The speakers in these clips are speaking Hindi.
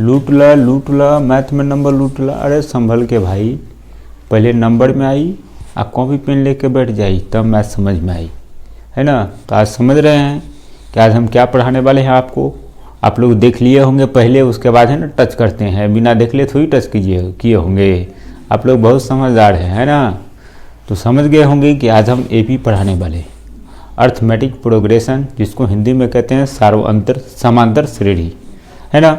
लूट ला मैथ में नंबर लूट ला। अरे संभल के भाई, पहले नंबर में आई, आप कॉपी पेन लेके बैठ जाई, तब मैथ समझ में आई, है ना। तो आज समझ रहे हैं कि आज हम क्या पढ़ाने वाले हैं आपको। आप लोग देख लिए होंगे पहले, उसके बाद है ना टच करते हैं, बिना देख लिए थोड़ी टच किए होंगे। आप लोग बहुत समझदार हैं, है ना। तो समझ गए होंगे कि आज हम एपी पढ़ाने वाले, अर्थमेटिक प्रोग्रेशन, जिसको हिंदी में कहते हैं समांतर श्रेणी, है ना।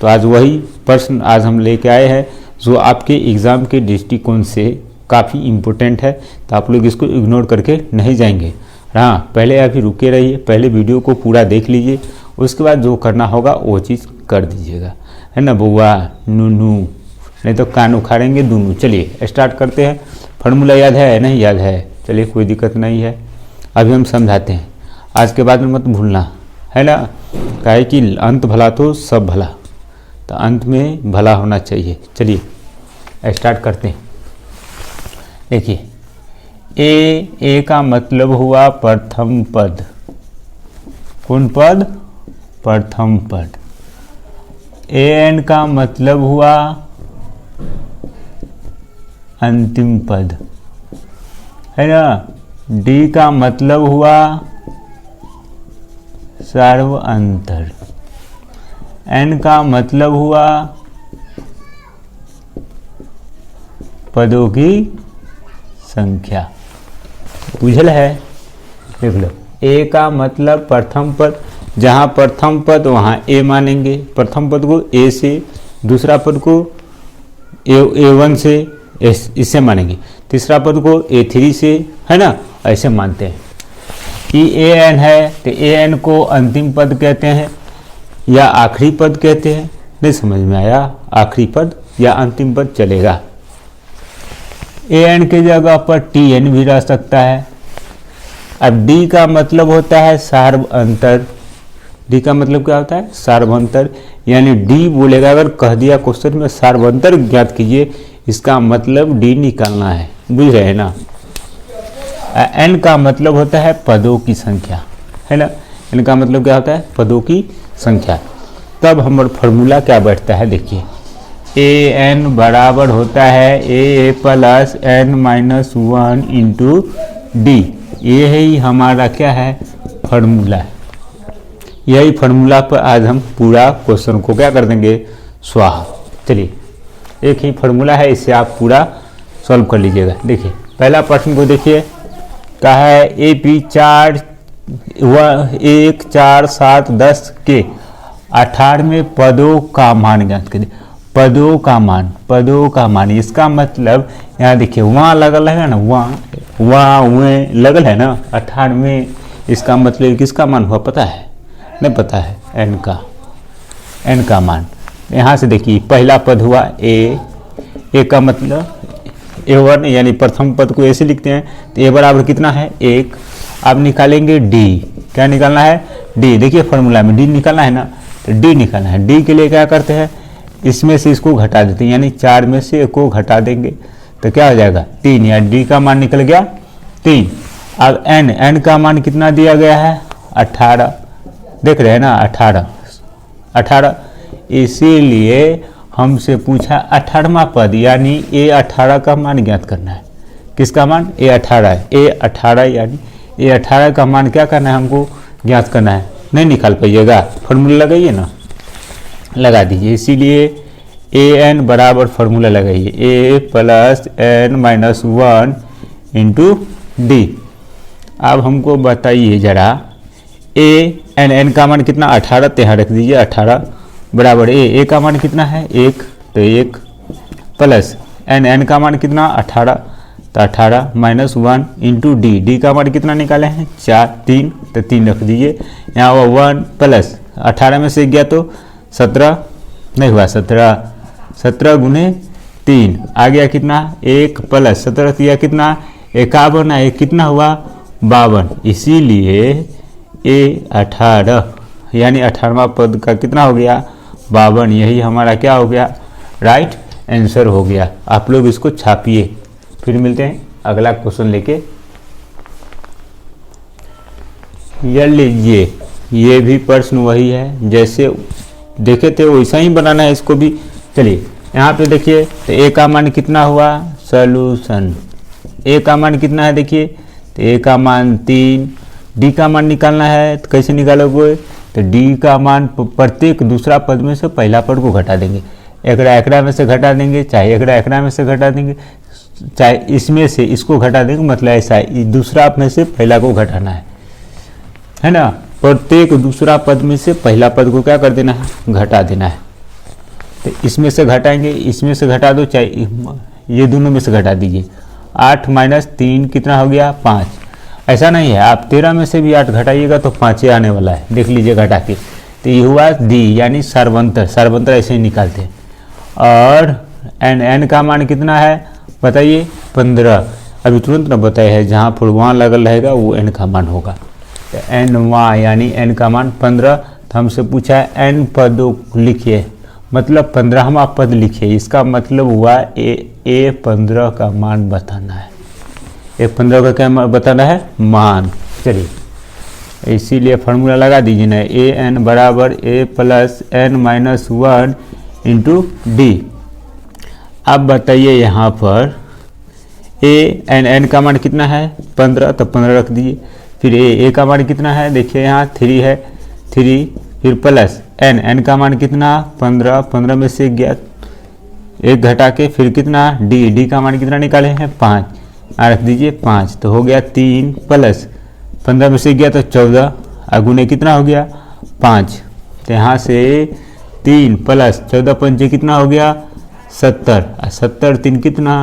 तो आज वही प्रश्न आज हम लेके आए हैं जो आपके एग्ज़ाम के दृष्टिकोण से काफ़ी इम्पोर्टेंट है। तो आप लोग इसको इग्नोर करके नहीं जाएंगे। हाँ, पहले अभी रुके रहिए, पहले वीडियो को पूरा देख लीजिए, उसके बाद जो करना होगा वो चीज़ कर दीजिएगा, है ना। बुआ नूनू, नहीं तो कान उखाड़ेंगे दूनू। चलिए स्टार्ट करते हैं। फार्मूला याद है नहीं याद है? चलिए कोई दिक्कत नहीं है, अभी हम समझाते हैं। आज के बाद में मत भूलना, है ना। काहे कि अंत भला तो सब भला, तो अंत में भला होना चाहिए। चलिए स्टार्ट करते हैं। देखिए, ए का मतलब हुआ प्रथम पद। कौन पद? प्रथम पद। एन का मतलब हुआ अंतिम पद, है ना। डी का मतलब हुआ सार्वअंतर। एन का मतलब हुआ पदों की संख्या। बुझल है? देख लो, ए का मतलब प्रथम पद, जहाँ प्रथम पद वहाँ ए मानेंगे, प्रथम पद को ए से, दूसरा पद को A1 से, इससे मानेंगे, तीसरा पद को A3 से, है ना। ऐसे मानते हैं कि एन है तो एन को अंतिम पद कहते हैं या आखिरी पद कहते हैं। नहीं समझ में आया? आखिरी पद या अंतिम पद चलेगा। एन के जगह पर टीएन भी रह सकता है। अब डी का मतलब होता है सार्वअंतर। डी का मतलब क्या होता है? सार्वअंतर। यानी डी बोलेगा, अगर कह दिया क्वेश्चन में सार्वअंतर ज्ञात कीजिए, इसका मतलब डी निकालना है। बुझ रहे हैं ना। एन का मतलब होता है पदों की संख्या, है ना। एन का मतलब क्या होता है? पदों की संख्या। तब हमारा फॉर्मूला क्या बैठता है? देखिए, ए एन बराबर होता है A plus N minus 1 into D. ये ही हमारा क्या है? फॉर्मूला है। यही फॉर्मूला पर आज हम पूरा क्वेश्चन को क्या कर देंगे? स्वाहा। चलिए, एक ही फॉर्मूला है, इससे आप पूरा सॉल्व कर लीजिएगा। देखिए, पहला प्रश्न को देखिए, कहा है AP 1 4 7 10 के 18वें पदों का मान ज्ञात करिए। पदों का मान, इसका मतलब यहाँ देखिए वहाँ लगल है ना, वहाँ लगल है ना 18वें। इसका मतलब किसका मान हुआ पता है? नहीं पता है? एन का मान। यहाँ से देखिए, पहला पद हुआ ए का मतलब A1, यानी प्रथम पद को ऐसे लिखते हैं। तो ए बराबर कितना है? 1। अब निकालेंगे डी। क्या निकालना है? डी। देखिए फॉर्मूला में डी निकालना है ना, तो डी निकालना है। डी के लिए क्या करते हैं? इसमें से इसको घटा देते हैं, यानी 4 में से 1 को घटा देंगे तो क्या हो जाएगा? 3। या डी का मान निकल गया 3। अब एन का मान कितना दिया गया है? 18। देख रहे हैं ना, 18। इसीलिए हमसे पूछा 18वां पद, यानी A18 का मान ज्ञात करना है। किसका मान? A18 है। A18 यानी A18 का मान क्या करना है? हमको ज्ञात करना है। नहीं निकाल पाइएगा? फॉर्मूला लगाइए ना, लगा दीजिए। इसीलिए AN बराबर फॉर्मूला लगाइए, A plus N minus 1 into D. अब हमको बताइए जरा, एन का मान कितना? 18। तो यहाँ रख दीजिए 18 बराबर ए का मान कितना है? 1। तो 1 प्लस एन का मान कितना? 18। तो 18 माइनस 1 इंटू डी का मान कितना निकाले हैं? 3। तो 3 रख दीजिए। यहाँ हुआ 1 प्लस 18 में से गया तो 17 नहीं हुआ, 17 गुने 3 आ गया कितना? 1 प्लस 17 दिया कितना? 51 है। कितना हुआ? 52। इसीलिए A18 यानी 18वां पद का कितना हो गया? 52। यही हमारा क्या हो गया? राइट आंसर हो गया। आप लोग इसको छापिए। फिर मिलते हैं अगला क्वेश्चन लेके। ये लीजिए, ये भी प्रश्न वही है जैसे देखे थे वैसा ही बनाना है इसको भी। चलिए यहाँ पे देखिए, तो ए का मान कितना हुआ, सॉल्यूशन ए का मान कितना है देखिए, तो ए का मान 3, डी का मान निकालना है तो कैसे निकालोगे, तो डी का मान प्रत्येक दूसरा पद में से पहला पद को घटा देंगे, एकड़ा में से घटा देंगे, चाहे एकड़ा में से घटा देंगे, चाहे इसमें से इसको घटा देंगे, मतलब ऐसा है दूसरा में से पहला को घटाना है ना। प्रत्येक दूसरा पद में से पहला पद को क्या कर देना है, घटा देना है। तो इसमें से घटाएंगे, इसमें से घटा दो, चाहे ये दोनों में से घटा दीजिए। 8 माइनस 3 कितना हो गया, 5। ऐसा नहीं है, आप 13 में से भी 8 घटाइएगा तो 5 ही आने वाला है, देख लीजिए घटा के। तो ये हुआ डी यानी सर्वंतर ऐसे ही निकालते हैं। और एन का मान कितना है बताइए, 15। अभी तुरंत ना बताया है, जहाँ पर वहाँ लगल रहेगा वो एन का मान होगा। तो एन वहाँ यानी एन का मान 15। तो हमसे पूछा है एन पदों लिखिए, मतलब 15वां पद लिखिए। इसका मतलब हुआ ए 15 का मान बताना है। ए 15 का क्या बताना है, मान। चलिए इसीलिए फार्मूला लगा दीजिए ना, ए एन बराबर A plus N minus 1 into D. अब बताइए यहाँ पर एन का मान कितना है 15, तो 15 रख दीजिए। फिर ए का मान कितना है देखिए, यहाँ 3 है, 3 फिर प्लस एन का मान कितना 15 में से गया 1 घटा के, फिर कितना डी का मान कितना निकाले हैं 5, रख दीजिए 5। तो हो गया 3 प्लस 15 में से गया तो 14, अगुने कितना हो गया 5। तो यहाँ से 3 प्लस 14 पंचे कितना हो गया 70, 70 3 कितना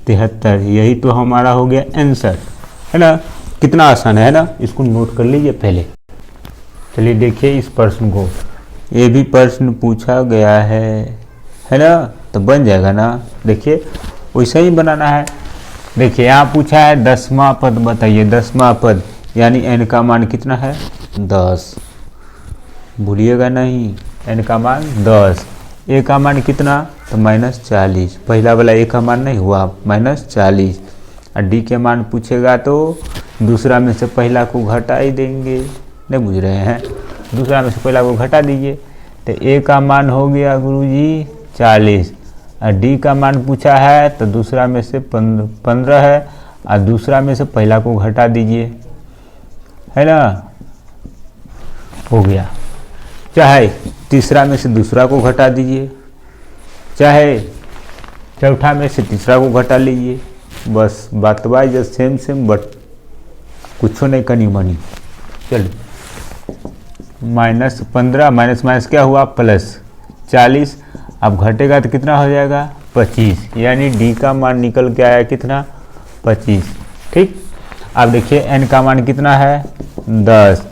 73। यही तो हमारा हो गया आंसर, है ना। कितना आसान है ना, इसको नोट कर लीजिए पहले। चलिए देखिए इस प्रश्न को, ये भी प्रश्न पूछा गया है ना, तो बन जाएगा ना। देखिए वैसा ही बनाना है। देखिए यहाँ पूछा है 10वां पद बताइए, 10वां पद यानी एन का मान कितना है 10, भूलिएगा नहीं, एन का मान 10। ए का मान कितना तो -40, पहला वाला ए का मान नहीं हुआ -40। और डी के मान पूछेगा तो दूसरा में से पहला को घटा ही देंगे, नहीं बुझ रहे हैं, दूसरा में से पहला को घटा दीजिए। तो ए का मान हो गया गुरुजी 40, और डी का मान पूछा है तो दूसरा में से 15 है, और दूसरा में से पहला को घटा दीजिए, है ना, हो गया। चाहे तीसरा में से दूसरा को घटा दीजिए, चाहे चौथा में से तीसरा को घटा लीजिए, बस बात बाई जब सेम बट कुछ नहीं कनी मनी। चलिए -15 माइनस क्या हुआ +40, अब घटेगा तो कितना हो जाएगा 25, यानी डी का मान निकल के आया कितना 25। ठीक, अब देखिए एन का मान कितना है 10,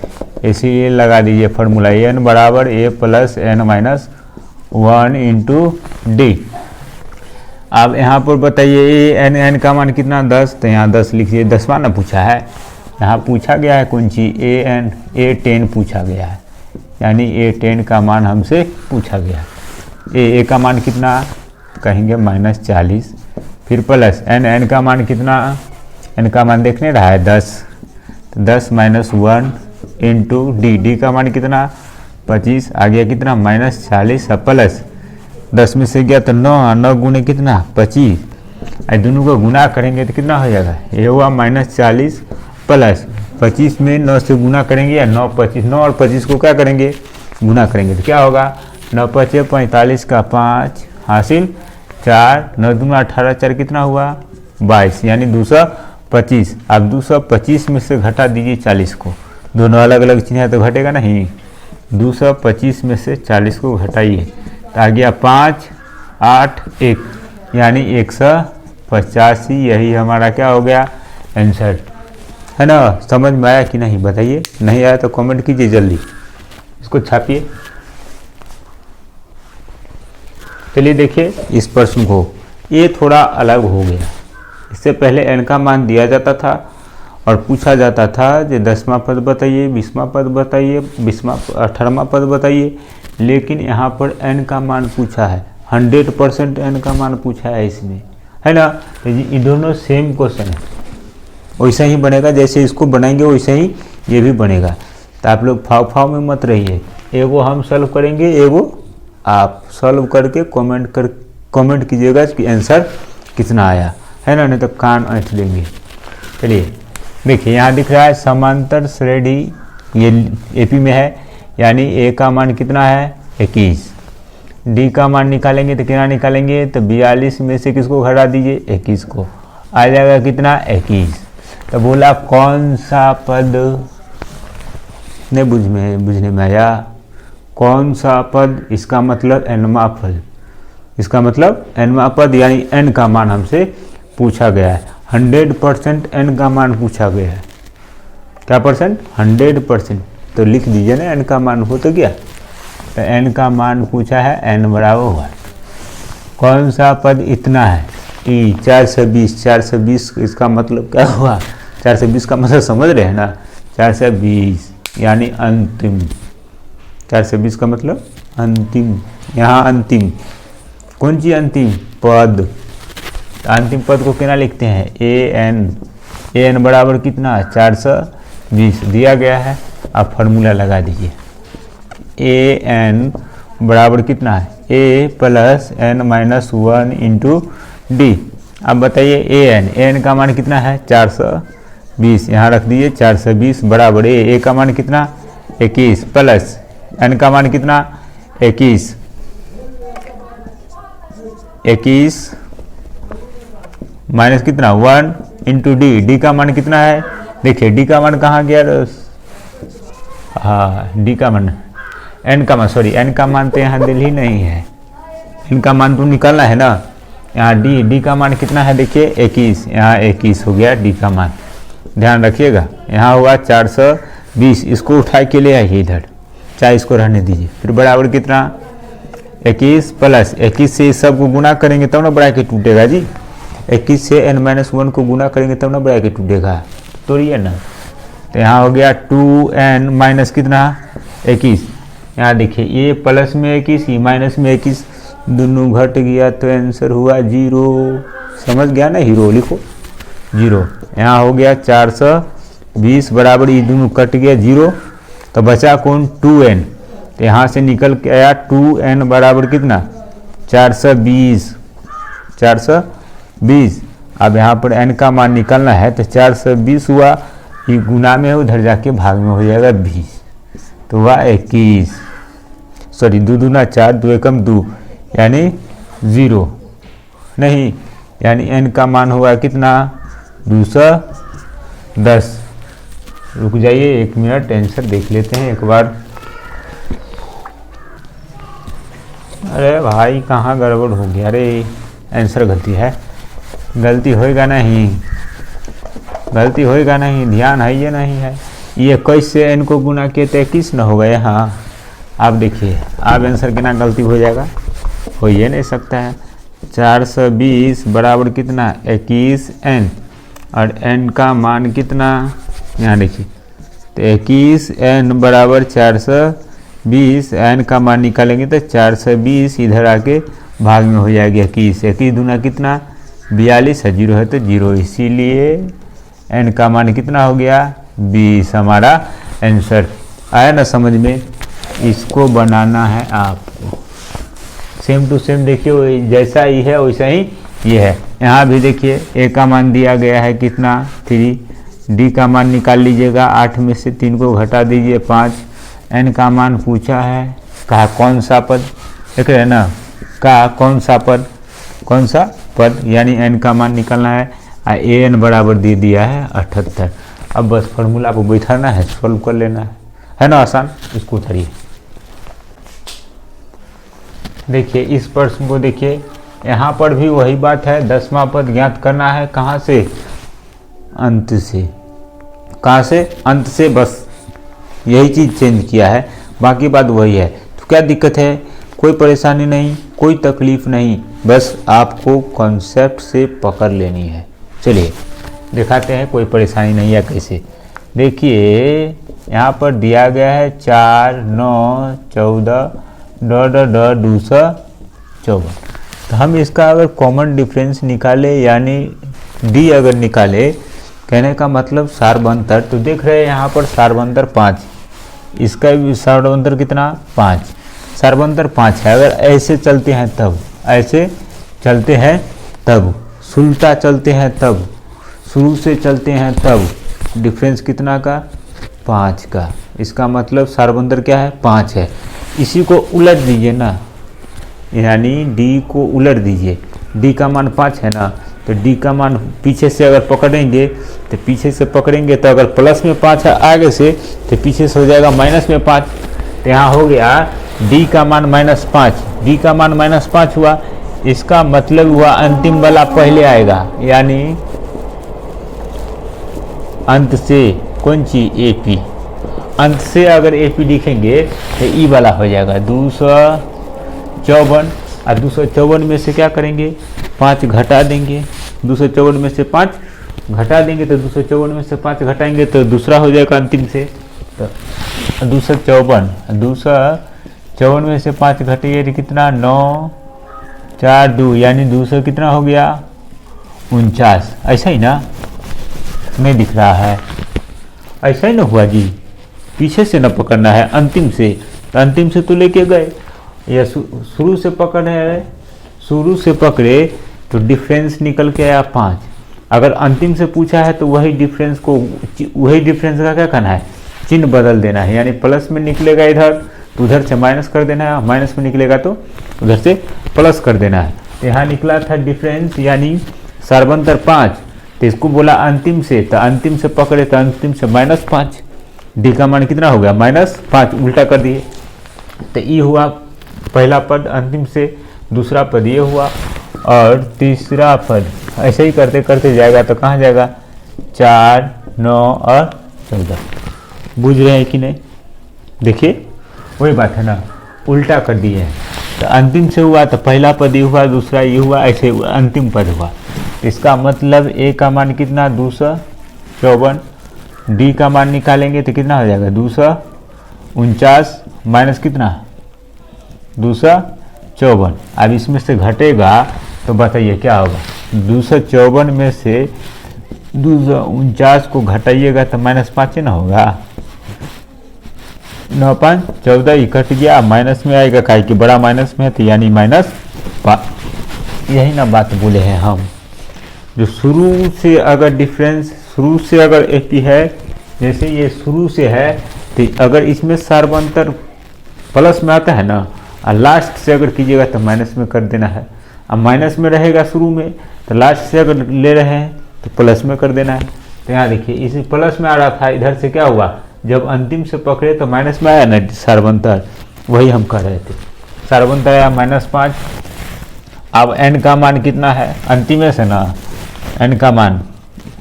इसीलिए लगा दीजिए फार्मूला एन बराबर A plus N minus 1 into D. अब यहाँ पर बताइए एन का मान कितना 10, तो यहाँ 10 लिखिए, 10वां ना पूछा है, यहाँ पूछा गया है कौन चीज़ A10 पूछा गया है, यानी A10 का मान हमसे पूछा गया। ए का मान कितना कहेंगे -40, फिर प्लस एन का मान कितना, एन का मान देखने रहा है 10, तो 10 माइनस 1 इंटू डी का मान कितना 25, आ गया कितना -40, प्लस 10 में से गया तो 9 गुने कितना 25, दोनों को गुना करेंगे तो कितना हो जाएगा, ये हुआ -40 प्लस 25 में 9 से गुना करेंगे, या 9 25, 9 और 25 को क्या करेंगे गुना करेंगे, तो क्या होगा 9 5 45 का 5 हासिल 4, 9 दूना 18, 4 कितना हुआ 22, यानी 225। अब 225 में से घटा दीजिए 40 को, दोनों अलग अलग चीज़ है तो घटेगा नहीं, 225 में से 40 को घटाइए तो आ गया 5 8 1, यानी 185। यही हमारा क्या हो गया आंसर, है ना। समझ में आया कि नहीं बताइए, नहीं आया तो कमेंट कीजिए जल्दी, इसको छापिए। चलिए देखिए इस प्रश्न को, ये थोड़ा अलग हो गया। इससे पहले एन का मान दिया जाता था और पूछा जाता था कि 10वां पद बताइए, 20वां पद बताइए, 18वां पद बताइए, लेकिन यहाँ पर एन का मान पूछा है, 100% एन का मान पूछा है इसमें, है ना। तो ये दोनों सेम क्वेश्चन है, वैसा ही बनेगा, जैसे इसको बनाएंगे वैसे ही ये भी बनेगा। तो आप लोग फाव में मत रहिए, एगो हम सॉल्व करेंगे, एगो आप सॉल्व करके कमेंट कीजिएगा कि आंसर कितना आया है ना, नहीं तो कान ऐंठ देंगे। चलिए देखिए यहाँ दिख रहा है समांतर श्रेणी, ये एपी में है, यानी ए का मान कितना है 21। डी का मान निकालेंगे तो कितना निकालेंगे, तो 42 में से किसको घटा दीजिए 21 को, आ जाएगा कितना 21। तो बोला कौन सा पद, नहीं बुझने में आया, कौन सा पद, इसका मतलब एनवा पद, इसका मतलब एनवा पद यानी एन का मान हमसे पूछा गया है। 100% एन का मान पूछा गया है। क्या परसेंट, 100%। तो लिख दीजिए ना एन का मान हो तो क्या, तो एन का मान पूछा है, एन बराबर हुआ कौन सा पद इतना है ई 420। 420 इसका मतलब क्या हुआ, 420 का मतलब समझ रहे हैं ना, 420 यानी अंतिम, 420 का मतलब अंतिम, यहाँ अंतिम कौन सी अंतिम पद, तो अंतिम पद को कितना लिखते हैं ए एन बराबर कितना 420 दिया गया है। आप फार्मूला लगा दीजिए, ए एन बराबर कितना है, A plus N minus 1 into D. अब बताइए ए एन का मान कितना है 420, यहाँ रख दीजिए 420 बराबर ए का मान कितना 21 प्लस एन का मान कितना 21 माइनस कितना 1 इंटू डी का मान कितना है, देखिए डी का मान कहाँ गया, हाँ डी का मान, एन का मान सॉरी एन का मान तो यहाँ दिल ही नहीं है, इनका मान तो निकालना है ना। यहाँ डी का मान कितना है देखिए 21, यहाँ 21 हो गया डी का मान, ध्यान रखिएगा। यहाँ हुआ 420, इसको उठा के ले आइए इधर, चाहे इसको रहने दीजिए, फिर बराबर कितना 21 प्लस 21 से इस सब को गुना करेंगे तब ना ब्रैकेट टूटेगा जी, 21 से n-1 को गुना करेंगे तब ना ब्रैकेट टूटेगा, तोड़िए ना। तो यहाँ हो गया 2n माइनस कितना 21, यहाँ देखिए ये प्लस में 21 ये माइनस में 21 दोनों घट गया तो आंसर हुआ 0। समझ गया ना, हीरो लिखो 0। यहाँ हो गया 420 बराबर ये दोनों कट गया 0, तो बचा कौन 2n, तो यहाँ से निकल के आया 2n बराबर कितना 420। अब यहाँ पर n का मान निकलना है तो 420 हुआ, ये गुना में उधर जाके भाग में हो जाएगा 20, तो हुआ 21, सॉरी 2 दूना 4 2 एकम 2 यानी 0 नहीं, यानी n का मान हुआ कितना 210। रुक जाइए 1 मिनट, आंसर देख लेते हैं एक बार। अरे भाई कहाँ गड़बड़ हो गया, अरे आंसर गलती है, गलती होएगा नहीं, गलती होएगा नहीं, ध्यान है ये नहीं है, ये 21 से n को गुना किए तो 21 न हो गए। हाँ आप देखिए अब आंसर कितना गलती हो जाएगा, हो ही नहीं सकता है। 420 बराबर कितना 21n और n का मान कितना, यहाँ देखिए तो 21n बराबर 420, n का मान निकालेंगे तो 420 इधर आके भाग में हो जाएगा 21, 21 दूना कितना 42 है, 0 है तो 0, इसीलिए n का मान कितना हो गया 20 हमारा आंसर। आया ना समझ में, इसको बनाना है आपको सेम टू सेम, देखिए जैसा ही है वैसा ही ये है। यहाँ भी देखिए a का मान दिया गया है कितना 3, d का मान निकाल लीजिएगा, 8 में से 3 को घटा दीजिए 5, n का मान पूछा है, कहा कौन सा पद, देख रहे हैं ना, कहा कौन सा पद यानी n का मान निकालना है, an बराबर दे दिया है 78। अब बस फॉर्मूला को बैठाना है, सॉल्व कर लेना है ना आसान, इसको उतारिए। देखिए इस प्रश्न को देखिए, यहाँ पर भी वही बात है, 10वां पद ज्ञात करना है, कहाँ से अंत से, कहाँ से अंत से, बस यही चीज़ चेंज किया है, बाकी बात वही है। तो क्या दिक्कत है, कोई परेशानी नहीं, कोई तकलीफ नहीं, बस आपको कॉन्सेप्ट से पकड़ लेनी है। चलिए दिखाते हैं, कोई परेशानी नहीं है कैसे। देखिए यहाँ पर दिया गया है 4 9 14 214, तो हम इसका अगर कॉमन डिफरेंस निकाले यानी डी अगर निकाले, कहने का मतलब सारबंतर, तो देख रहे हैं यहाँ पर सारबंतर 5, इसका भी सर्वांतर कितना 5, सर्वांतर 5 है। अगर ऐसे चलते हैं तब, ऐसे चलते हैं तब, सुलटा चलते हैं तब, शुरू से चलते हैं तब, डिफरेंस कितना का 5 का। इसका मतलब सर्वांतर क्या है 5 है। इसी को उलट दीजिए ना, यानी डी को उलट दीजिए। डी का मान 5 है ना, तो डी का मान पीछे से अगर पकड़ेंगे तो पीछे से पकड़ेंगे तो अगर प्लस में 5 है आगे से तो पीछे से हो जाएगा माइनस में 5। तो यहाँ हो गया डी का मान -5, डी का मान -5 हुआ। इसका मतलब हुआ अंतिम वाला पहले आएगा, यानी अंत से कौन सी AP, अंत से अगर AP लिखेंगे तो ई वाला हो जाएगा 254। और 254 में से क्या करेंगे 5 घटा देंगे, 254 में से 5 घटा देंगे तो 254 में से 5 घटाएंगे तो दूसरा हो जाएगा अंतिम से। तो 254 में से 5 घटाइए तो कितना 9 4 2, यानी 200 कितना हो गया 49। ऐसा ही ना, नहीं दिख रहा है, ऐसा ही ना हुआ जी। पीछे से ना पकड़ना है, अंतिम से, तो अंतिम से तो लेके गए, या शुरू से पकड़ रहे, शुरू से पकड़े तो डिफरेंस निकल के आया 5। अगर अंतिम से पूछा है तो वही डिफरेंस का क्या करना है, चिन्ह बदल देना है। यानी प्लस में निकलेगा इधर तो उधर से माइनस कर देना है, माइनस में निकलेगा तो उधर से प्लस कर देना है। तो यहाँ निकला था डिफरेंस यानी सर्वांतर 5, तो इसको बोला अंतिम से, तो अंतिम से पकड़े तो अंतिम से -5। डी का मान कितना हो गया -5, उल्टा कर दिए। तो ये हुआ पहला पद अंतिम से, दूसरा पद ये हुआ, और तीसरा पद ऐसे ही करते करते जाएगा तो कहाँ जाएगा 4 9 और 14। बुझ रहे हैं कि नहीं? देखिए वही बात है ना, उल्टा कर दिए हैं। तो अंतिम से हुआ तो पहला पद ये हुआ, दूसरा ये हुआ, ऐसे हुआ, अंतिम पद हुआ। इसका मतलब ए का मान कितना 254, डी का मान निकालेंगे तो कितना हो जाएगा 249 माइनस कितना 254। अब इसमें से घटेगा तो बताइए क्या होगा, 254 में से 249 को घटाइएगा तो -5 ना होगा, 9 5 14 ही कट गया, माइनस में आएगा, काहे कि बड़ा माइनस में है तो यानी -5। यही ना बात बोले हैं हम, जो शुरू से अगर डिफरेंस, शुरू से अगर AP है, जैसे ये शुरू से है तो अगर इसमें सर्वांतर प्लस में आता है ना, और लास्ट से अगर कीजिएगा तो माइनस में कर देना है। अब माइनस में रहेगा शुरू में, तो लास्ट से अगर ले रहे हैं तो प्लस में कर देना है। तो यहाँ देखिए इसी प्लस में आ रहा था, इधर से क्या हुआ, जब अंतिम से पकड़े तो माइनस में आया ना सर्वांतर, वही हम कर रहे थे। सर्वांतर आया -5। अब n का मान कितना है, अंतिम से ना, n का मान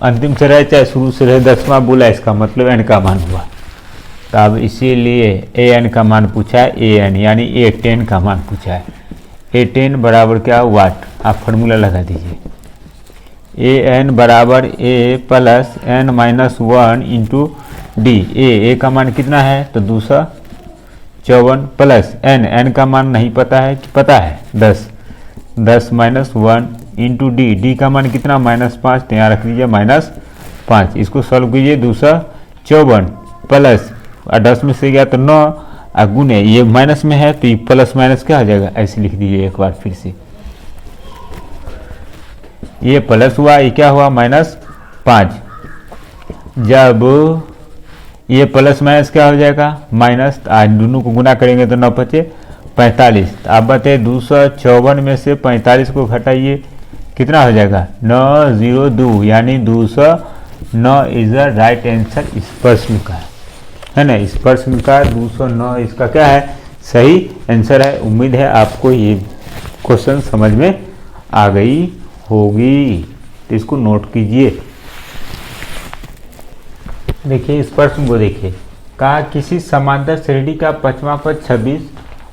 अंतिम से रहे चाहे शुरू से रहे, 10वां बोला, इसका मतलब n का मान हुआ। तो अब इसीलिए an का मान पूछा है, an यानी A10 का मान पूछा है। A10 बराबर क्या वाट, आप फार्मूला लगा दीजिए, an बराबर a plus n minus 1 into D. A का मान कितना है तो 254 प्लस n का मान नहीं पता है कि पता है 10 माइनस 1 इंटू डी। डी का मान कितना -5, तो यहाँ रख लीजिए -5। इसको सॉल्व कीजिए, 254 प्लस 10 में से गया तो 9, और गुने ये माइनस में है तो ये प्लस माइनस क्या हो जाएगा, ऐसे लिख दीजिए एक बार फिर से। ये प्लस हुआ, ये क्या हुआ -5। जब ये प्लस माइनस क्या हो जाएगा माइनस, आज दोनों को गुना करेंगे तो 9 5 45। आप बताइए 254 में से 45 को घटाइए कितना हो जाएगा 902, यानी 209 इज द राइट आंसर इस प्रश्न का, है ना। इस प्रश्न का 209 इसका क्या है, सही आंसर है। उम्मीद है आपको ये क्वेश्चन समझ में आ गई होगी, तो इसको नोट कीजिए। देखिए इस प्रश्न को देखिए, कहा किसी समांतर श्रेणी का 5वां पद 26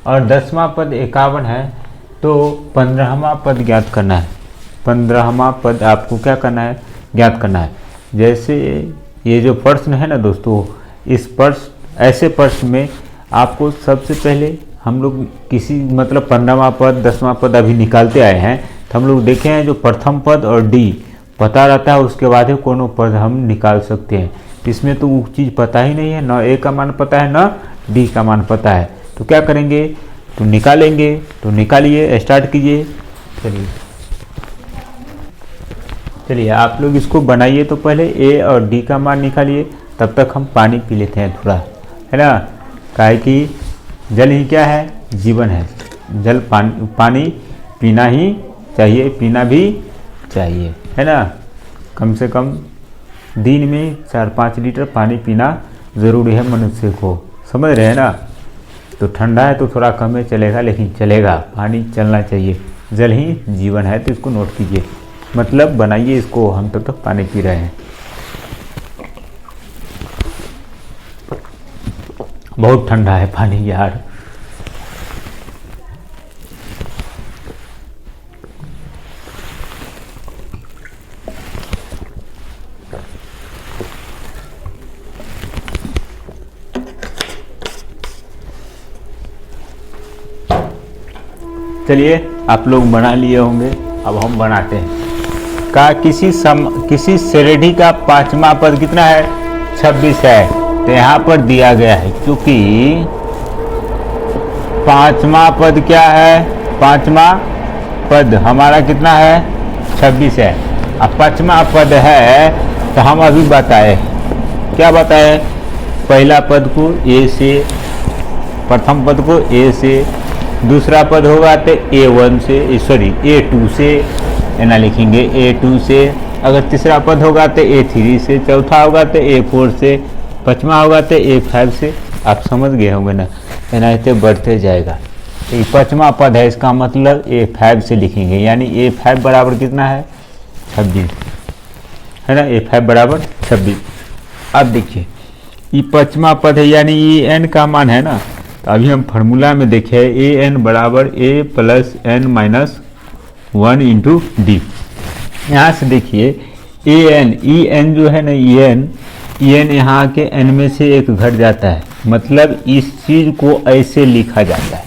और 10वां पद 51 है, तो 15वां पद ज्ञात करना है। 15वां पद आपको क्या करना है, ज्ञात करना है। जैसे ये जो प्रश्न है ना दोस्तों, इस प्रश्न, ऐसे प्रश्न में आपको सबसे पहले हम लोग किसी मतलब 15वां पद 10वां पद अभी निकालते आए हैं, तो हम लोग देखे हैं जो प्रथम पद और डी पता रहता है, उसके बाद ही कोनो पद हम निकाल सकते हैं। इसमें तो वो चीज़ पता ही नहीं है, ना ए का मान पता है ना डी का मान पता है। तो क्या करेंगे, तो निकालेंगे। तो निकालिए, स्टार्ट कीजिए। चलिए आप लोग इसको बनाइए, तो पहले ए और डी का मान निकालिए, तब तक हम पानी पी लेते हैं थोड़ा, है ना। काहे कि जल ही क्या है, जीवन है। जल पानी पीना ही चाहिए, पीना भी चाहिए, है ना। कम से कम दिन में 4-5 लीटर पानी पीना ज़रूरी है मनुष्य को, समझ रहे हैं ना। तो ठंडा है तो थोड़ा कम में चलेगा, लेकिन चलेगा, पानी चलना चाहिए। जल ही जीवन है, तो इसको नोट कीजिए, मतलब बनाइए इसको। हम तब तक पानी पी रहे हैं। बहुत ठंडा है पानी यार। चलिए आप लोग बना लिए होंगे, अब हम बनाते हैं। किसी श्रेणी का पांचवा पद कितना है, 26 है। तो यहाँ पर दिया गया है, क्योंकि पांचवा पद क्या है, पांचवा पद हमारा कितना है, 26 है। अब पांचवा पद है तो हम अभी बताए, क्या बताए, पहला पद को ए से, प्रथम पद को ए से, दूसरा पद होगा तो A1 से, सॉरी A2 से, है ना, लिखेंगे A2 से। अगर तीसरा पद होगा तो A3 से, चौथा होगा तो A4 से, पांचवा होगा तो A5 से। आप समझ गए होंगे ना, है ना, इतने बढ़ते जाएगा। तो ये पांचवा पद है, इसका मतलब A5 से लिखेंगे, यानी A5 बराबर कितना है, 26, है ना। A5 बराबर 26। अब देखिए ये पांचवा पद है, यानी ये n का मान है ना। तो अभी हम फार्मूला में देखें, ए एन बराबर A plus N minus 1 into D. यहाँ से देखिए ए एन, ई एन जो है ना, ई एन यहाँ के एन में से एक घट जाता है, मतलब इस चीज़ को ऐसे लिखा जाता है,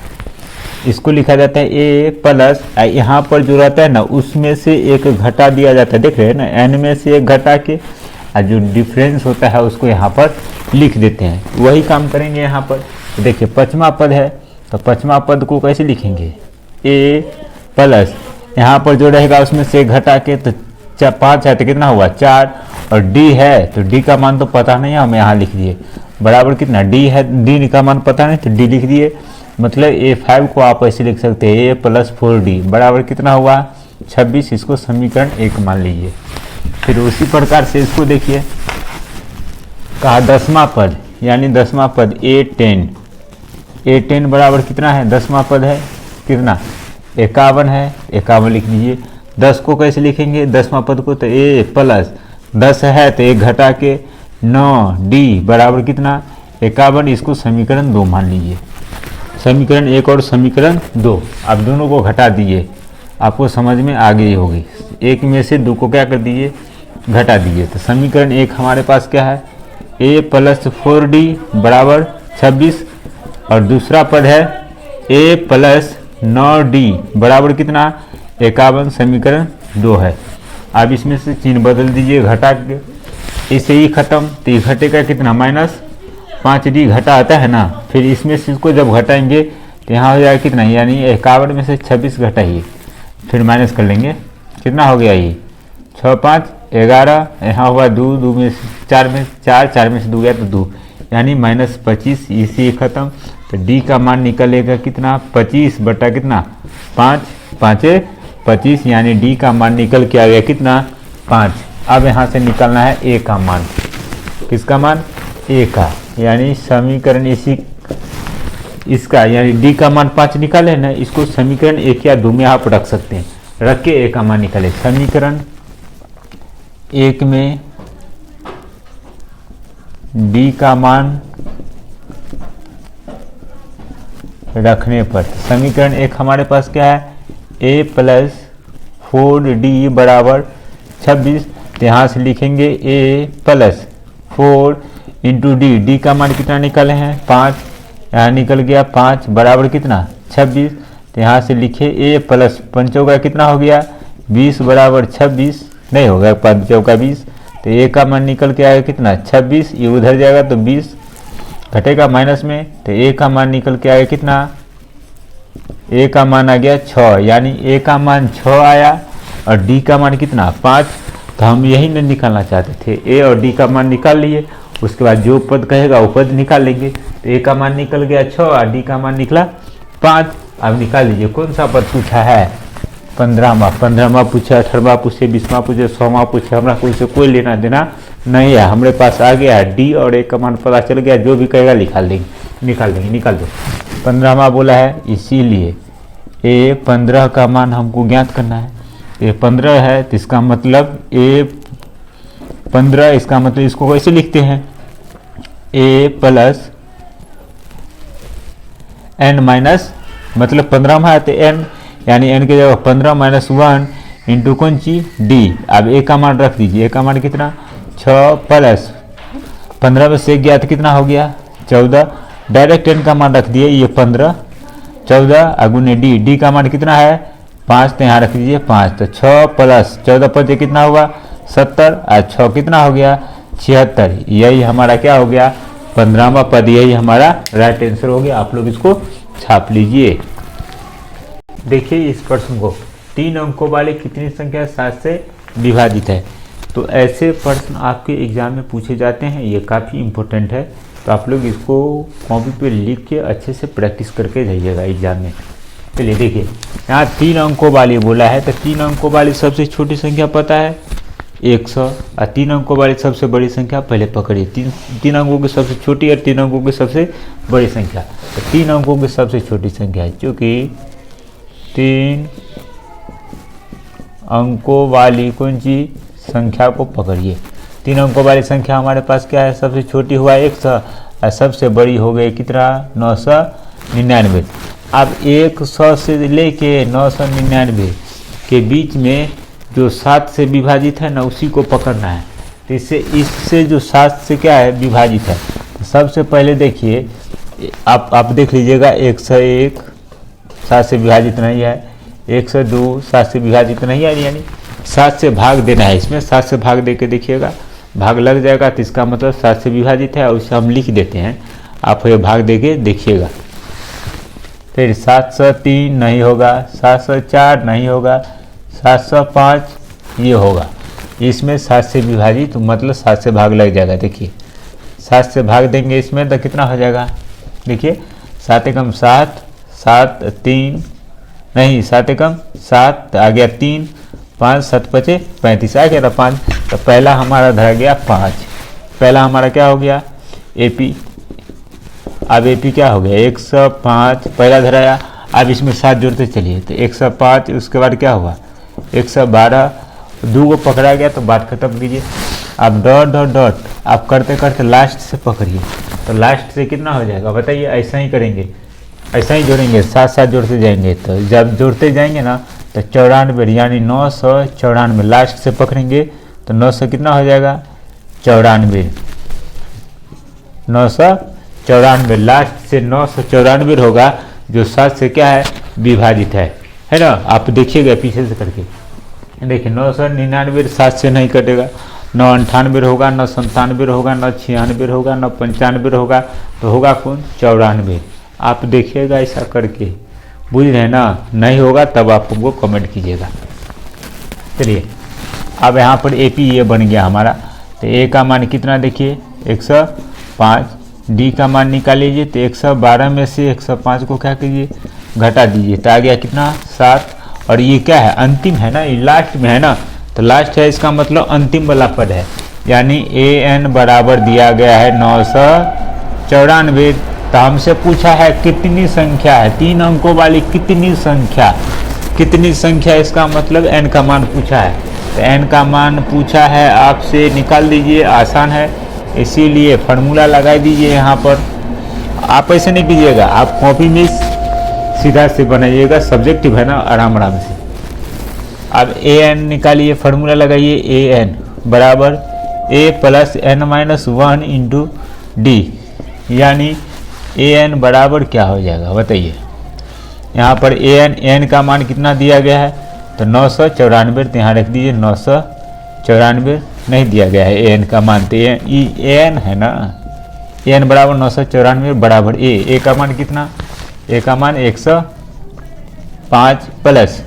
इसको लिखा जाता है ए प्लस, यहाँ पर जो रहता है ना उसमें से एक घटा दिया जाता है, देख रहे हैं ना, एन में से एक घटा के और जो डिफरेंस होता है उसको यहाँ पर लिख देते हैं। वही काम करेंगे यहाँ पर। देखिए पांचवा पद है, तो पांचवा पद को कैसे लिखेंगे, ए प्लस, यहाँ पर जो रहेगा उसमें से घटा के, तो 5 है तो कितना हुआ 4, और डी है तो डी का मान तो पता नहीं है, हम यहाँ लिख दिए बराबर कितना, डी है, डी का मान पता नहीं तो डी लिख दिए। मतलब A5 को आप ऐसे लिख सकते हैं, ए प्लस 4D बराबर कितना हुआ 26। इसको समीकरण 1 मान लीजिए। फिर उसी प्रकार से इसको देखिए, कहा 10वां पद, यानी 10वां पद A10 बराबर कितना है, 10वां पद है कितना 51 है, 51 लिख दीजिए। 10 को कैसे लिखेंगे, 10वां पद को, तो ए प्लस 10 है तो एक घटा के 9D बराबर कितना 51। इसको समीकरण 2 मान लीजिए। समीकरण 1 और समीकरण 2, आप दोनों को घटा दीजिए, आपको समझ में आ गई होगी। एक में से 2 को क्या कर दीजिए, घटा दीजिए। तो समीकरण 1 हमारे पास क्या है, ए प्लस 4D बराबर 26, और दूसरा पद है ए प्लस 9D बराबर कितना 51। समीकरण 2 है। अब इसमें से चिन्ह बदल दीजिए, घटा के, इसे ही खत्म, तो ये घटेगा कितना -5D घटा आता है ना। फिर इसमें से इसको जब घटाएंगे तो यहाँ हो जाएगा कितना, यानी 51 में से 26 घटाइए, फिर माइनस कर लेंगे, कितना हो गया ये 6 5 11, यहाँ हुआ 2 में से 4 में 4 में से 2 गया तो 2, यानी -25। इसी खत्म। तो डी का मान निकलेगा कितना 25 बटा कितना 5, 5 25, यानी डी का मान निकल के आ गया कितना 5। अब यहाँ से निकलना है ए का मान, किसका मान, ए का, यानी समीकरण इसका यानी डी का मान 5 निकाले ना, इसको समीकरण 1 या 2 में आप रख सकते हैं, रख के ए का मान निकाले। समीकरण 1 में डी का मान रखने पर समीकरण 1 हमारे पास क्या है, ए प्लस 4D बराबर 26। तो यहाँ से लिखेंगे ए प्लस 4 इंटू डी, डी का मान कितना निकाले हैं 5, यहाँ निकल गया 5 बराबर कितना 26। तो यहाँ से लिखे ए प्लस 5 का कितना हो गया 20 बराबर 26, नहीं होगा 5 चौका 20, तो ए का मान निकल के आएगा कितना 26, ये उधर जाएगा तो 20 घटेगा माइनस में, तो ए का मान निकल के आएगा कितना, ए का मान आ गया 6, यानी ए का मान 6 आया और डी का मान कितना 5। तो हम यही नहीं निकालना चाहते थे, ए और डी का मान निकाल लिए, उसके बाद जो पद कहेगा वो पद निकाल लेंगे। तो ए का मान निकल गया 6 और डी का मान निकला 5। अब निकाल लीजिए कौन सा पद पूछा है, 15वां पूछे, 18वां पूछे, 20वां पूछे, 100वां पूछे, हमारा कोई से कोई लेना देना नहीं है। हमारे पास आ गया है डी और ए का मान पता चल गया, जो भी कहेगा निकाल देंगे। निकाल दो। 15वां बोला है, इसीलिए ए 15 का मान हमको ज्ञात करना है। ए 15 है तो इसका मतलब ए 15, इसका मतलब इसको कैसे लिखते हैं, ए प्लस एन माइनस, मतलब 15वां है तो एन, यानी एन की जगह 15 माइनस 1 इंटू कौन सी डी। अब ए का मान रख दीजिए, ए का मान कितना 6 प्लस 15 में से गया तो कितना हो गया 14, डायरेक्ट एन का मान रख दिए, ये 15 14 अगुने डी, डी का मान कितना है 5, तो यहाँ रख दीजिए 5, तो 6 प्लस 14 पद कितना हुआ 70 और 6 कितना हो गया 76। यही हमारा क्या हो गया 15वां पद, यही हमारा राइट आंसर हो गया। आप लोग इसको छाप लीजिए। देखिए इस प्रश्न को, 3 अंकों वाली कितनी संख्या 7 से विभाजित है। तो ऐसे प्रश्न आपके एग्जाम में पूछे जाते हैं, ये काफ़ी इम्पोर्टेंट है। तो आप लोग इसको कॉपी पे लिख के अच्छे से प्रैक्टिस करके जाइएगा एग्जाम में। चलिए देखिए, यहाँ 3 अंकों वाली बोला है, तो 3 अंकों वाली सबसे छोटी संख्या पता है 100, और 3 अंकों वाली सबसे बड़ी संख्या पहले पकड़िए। 3 अंकों की सबसे छोटी और 3 अंकों की सबसे बड़ी संख्या। तो 3 अंकों की सबसे छोटी संख्या है, क्योंकि 3 अंकों वाली कौन सी संख्या को पकड़िए। 3 अंकों वाली संख्या हमारे पास क्या है, सबसे छोटी हुआ 100 और सबसे बड़ी हो गई कितना 999। अब 100 से लेके 999 के बीच में जो 7 से विभाजित है ना, उसी को पकड़ना है। तो इससे जो 7 से क्या है विभाजित है, तो सबसे पहले देखिए आप देख लीजिएगा, 101 7 से विभाजित नहीं है, 102 7 से विभाजित नहीं है, यानी 7 से भाग देना है। इसमें 7 से भाग दे के देखिएगा, भाग लग जाएगा तो इसका मतलब 7 से विभाजित है, और उसे हम लिख देते हैं। आप ये भाग दे के देखिएगा। फिर 703 नहीं होगा, 704 नहीं होगा, 705 ये होगा। इसमें 7 से विभाजित तो मतलब 7 से भाग लग जाएगा। देखिए 7 से भाग देंगे इसमें तो कितना हो जाएगा, देखिए 7 एकम 7, 7 3 नहीं 7 एकम 7 आ गया 3, 5 7 5 35 आ गया था 5। तो पहला हमारा धरा गया 5, पहला हमारा क्या हो गया एपी। अब एपी क्या हो गया 105 पहला धराया। अब इसमें 7 जोड़ते चलिए, तो 105 उसके बाद क्या हुआ 112, 2 को पकड़ा गया तो बात खत्म कीजिए। अब डॉट डॉट डॉट आप करते करते लास्ट से पकड़िए, तो लास्ट से कितना हो जाएगा बताइए। ऐसा ही करेंगे, ऐसा ही जोड़ेंगे, 7 7 जोड़ते जाएंगे। तो जब जोड़ते जाएंगे ना तो 94 यानी 994 लास्ट से पकड़ेंगे तो 900 कितना हो जाएगा 94, 994 लास्ट से 994 होगा, जो 7 से क्या है विभाजित है ना। आप देखिएगा पीछे से करके देखिए, 999 7 से नहीं कटेगा, 998 होगा, 997 होगा, 996 होगा, 995 होगा, तो होगा कौन 94। आप देखिएगा ऐसा करके, बुझ रहे हैं ना। नहीं होगा तब आप हमको कमेंट कीजिएगा। चलिए अब यहाँ पर एपी ये बन गया हमारा। तो ए का मान कितना देखिए 105, डी का मान निकाल लीजिए। तो 112 में से 105 को क्या कीजिए घटा दीजिए, तो आ गया कितना 7। और ये क्या है अंतिम है ना, ये लास्ट में है ना, तो लास्ट है इसका मतलब अंतिम वाला पद है, यानी ए एन बराबर दिया गया है 994। तो हमसे पूछा है कितनी संख्या है, 3 अंकों वाली कितनी संख्या, इसका मतलब एन का मान पूछा है। तो एन का मान पूछा है आपसे, निकाल दीजिए, आसान है। इसीलिए फार्मूला लगा दीजिए यहाँ पर। आप ऐसे नहीं कीजिएगा, आप कॉपी में सीधा से बनाइएगा, सब्जेक्टिव है ना, आराम से। अब ए एन निकालिए, फार्मूला लगाइए, ए एन बराबर A plus N minus 1 into D, यानी ए एन बराबर क्या हो जाएगा बताइए। यहाँ पर एन का मान कितना दिया गया है तो 994, तो यहाँ रख दीजिए 994। नहीं दिया गया है एन का मान, तो एन है ना, एन बराबर 994 बराबर ए का मान कितना, ए का मान 105 प्लस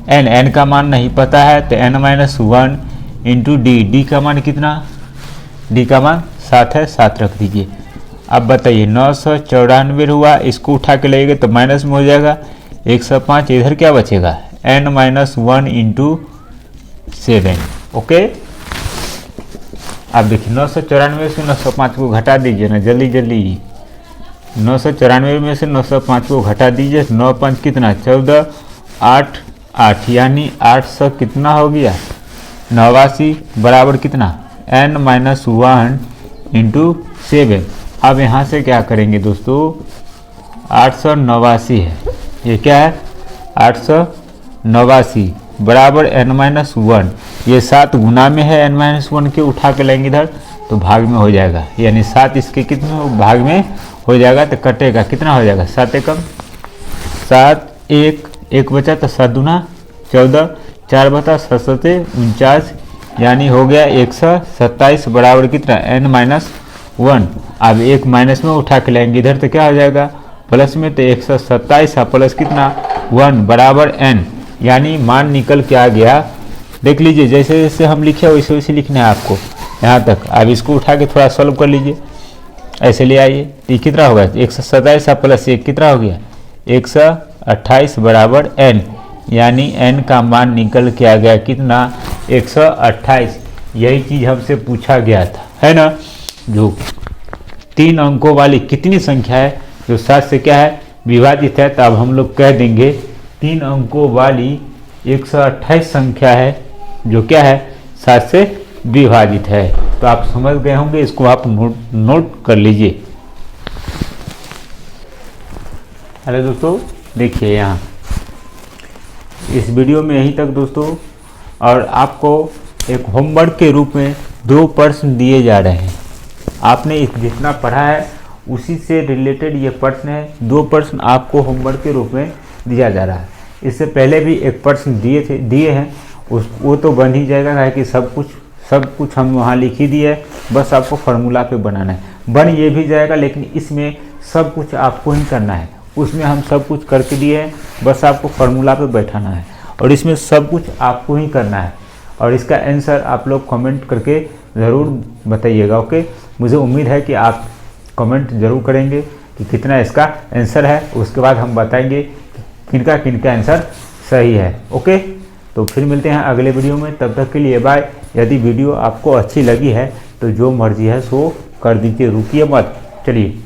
एन का मान नहीं पता है तो n-1 इंटू डी का मान कितना, डी का मान 7 है, 7 रख दीजिए। अब बताइए 994 हुआ, इसको उठा के लगेगा तो माइनस में हो जाएगा 105, इधर क्या बचेगा n-1 इंटू 7। ओके, अब देखिए 994 से 905 को घटा दीजिए ना, जल्दी जल्दी 994 में से 905 को घटा दीजिए, 9×5 कितना 14, 8 8 यानी 800 कितना हो गया 89 बराबर कितना n-1 इंटू 7। अब यहाँ से क्या करेंगे दोस्तों, 889 है, ये क्या है 889 बराबर n-1, ये 7 गुना में है n-1 के, उठा के लेंगे इधर तो भाग में हो जाएगा, यानी 7 इसके कितने भाग में हो जाएगा तो कटेगा, कितना हो जाएगा 7 एकम 7, 1 बचा तो 7 दूना 14, 4 बता 7 49, यानी हो गया 127 बराबर कितना n-1। अब एक माइनस में उठा के लाएंगे इधर तो क्या हो जाएगा प्लस में, तो 127 प्लस कितना 1 बराबर n, यानी मान निकल के आ गया। देख लीजिए जैसे जैसे हम लिखे वैसे वैसे लिखना है आपको यहाँ तक। अब इसको उठा के थोड़ा सॉल्व कर लीजिए, ऐसे ले आइए तो कितना होगा 127 प्लस 1 कितना हो गया 128 बराबर n, यानी n का मान निकल के आ गया कितना 128। यही चीज़ हमसे पूछा गया था, है ना। जो 3 अंकों वाली कितनी संख्या है जो 7 से क्या है विभाजित है, तो अब हम लोग कह देंगे 3 अंकों वाली 128 संख्या है जो क्या है 7 से विभाजित है। तो आप समझ गए होंगे, इसको आप नोट कर लीजिए। हेलो दोस्तों, देखिए यहाँ इस वीडियो में यहीं तक दोस्तों, और आपको एक होमवर्क के रूप में 2 प्रश्न दिए जा रहे हैं। आपने जितना पढ़ा है उसी से रिलेटेड ये प्रश्न है। 2 प्रश्न आपको होमवर्क के रूप में दिया जा रहा है। इससे पहले भी एक प्रश्न दिए हैं, वो तो बन ही जाएगा, है कि सब कुछ हम वहाँ लिख ही दिए, बस आपको फार्मूला पे बनाना है। बन ये भी जाएगा, लेकिन इसमें सब कुछ आपको ही करना है। उसमें हम सब कुछ करके दिए हैं, बस आपको फार्मूला पे बैठाना है, और इसमें सब कुछ आपको ही करना है। और इसका आंसर आप लोग कमेंट करके ज़रूर बताइएगा। ओके, मुझे उम्मीद है कि आप कमेंट ज़रूर करेंगे कि कितना इसका आंसर है। उसके बाद हम बताएंगे किनका आंसर सही है। ओके, तो फिर मिलते हैं अगले वीडियो में, तब तक के लिए बाय। यदि वीडियो आपको अच्छी लगी है तो जो मर्जी है सो कर दीजिए, रुकिए मत, चलिए।